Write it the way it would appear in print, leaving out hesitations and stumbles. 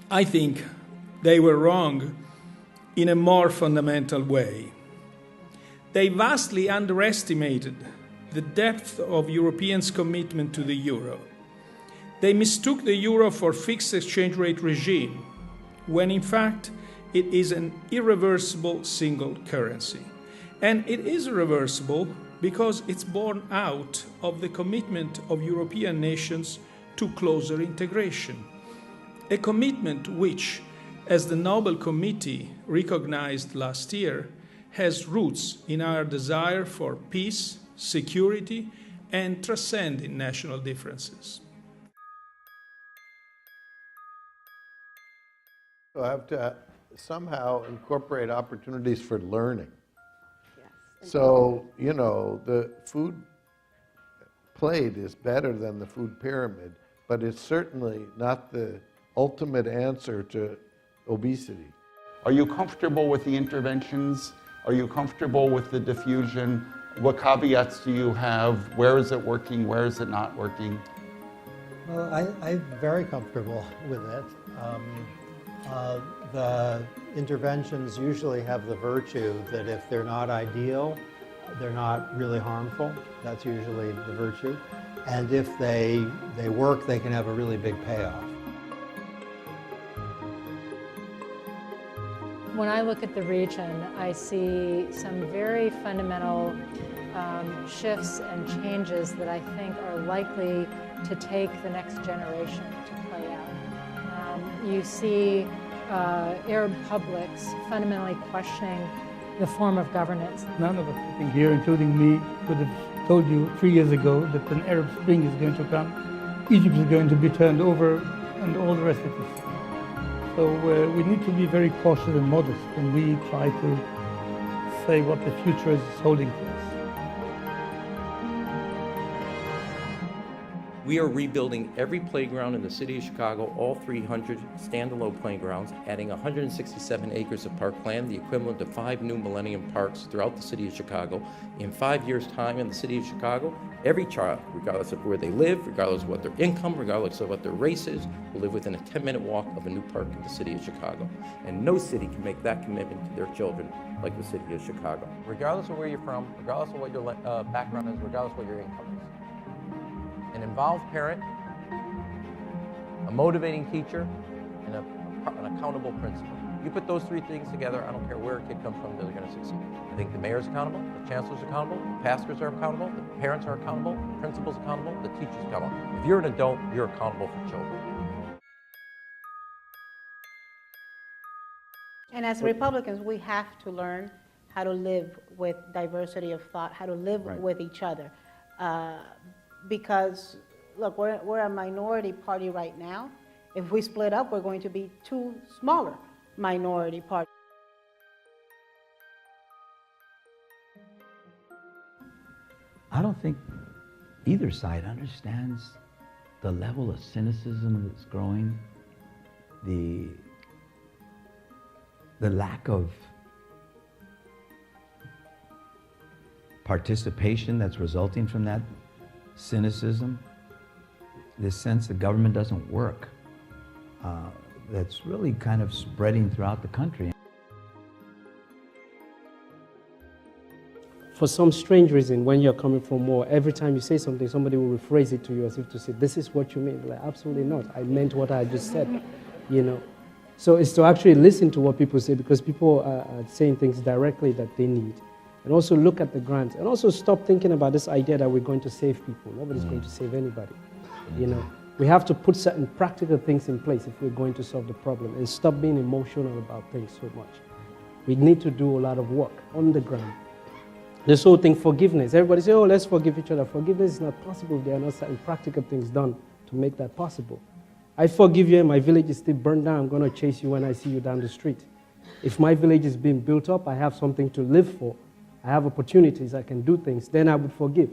I think they were wrong in a more fundamental way. They vastly underestimated the depth of Europeans' commitment to the euro. They mistook the euro for a fixed exchange rate regime, when in fact it is an irreversible single currency. And it is irreversible because it's born out of the commitment of European nations to closer integration. A commitment which, as the Nobel Committee recognized last year, has roots in our desire for peace, security, and transcending national differences. So I have to somehow incorporate opportunities for learning. Yes. So, you know, the food plate is better than the food pyramid, but it's certainly not the ultimate answer to obesity. Are you comfortable with the interventions? Are you comfortable with the diffusion? What caveats do you have? Where is it working? Where is it not working? Well, I'm very comfortable with it. The interventions usually have the virtue that if they're not ideal, they're not really harmful. That's usually the virtue. And if they work, they can have a really big payoff. When I look at the region, I see some very fundamental shifts and changes that I think are likely to take the next generation to play out. You see Arab publics fundamentally questioning the form of governance. None of us sitting here, including me, could have told you 3 years ago that an Arab Spring is going to come, Egypt is going to be turned over, and all the rest of it. So we need to be very cautious and modest when we try to say what the future is holding for us. We are rebuilding every playground in the city of Chicago, all 300 standalone playgrounds, adding 167 acres of parkland, the equivalent of 5 new Millennium Parks throughout the city of Chicago. In 5 years' time in the city of Chicago, every child, regardless of where they live, regardless of what their income, regardless of what their race is, will live within a 10-minute walk of a new park in the city of Chicago. And no city can make that commitment to their children like the city of Chicago. Regardless of where you're from, regardless of what your background is, regardless of what your income is. An involved parent, a motivating teacher, and an accountable principal. You put those 3 things together, I don't care where a kid comes from, they're going to succeed. I think the mayor's accountable, the chancellor's accountable, the pastors are accountable, the parents are accountable, the principal's accountable, the teacher's accountable. If you're an adult, you're accountable for children. And as Republicans, we have to learn how to live with diversity of thought, how to live with each other. Because, look, we're a minority party right now. If we split up, we're going to be 2 smaller minority parties. I don't think either side understands the level of cynicism that's growing, the lack of participation that's resulting from that cynicism, this sense that government doesn't work, that's really kind of spreading throughout the country. For some strange reason, when you're coming from war, every time you say something, somebody will rephrase it to you as if to say, this is what you mean. Like, absolutely not. I meant what I just said, you know. So it's to actually listen to what people say, because people are saying things directly that they need. And also look at the grants, and also stop thinking about this idea that we're going to save people. Nobody's going to save anybody. You know, we have to put certain practical things in place if we're going to solve the problem, and stop being emotional about things so much. We need to do a lot of work on the ground. This whole thing, forgiveness. Everybody say, oh, let's forgive each other. Forgiveness is not possible if there are not certain practical things done to make that possible. I forgive you and my village is still burned down. I'm going to chase you when I see you down the street. If my village is being built up, I have something to live for. I have opportunities, I can do things, then I would forgive.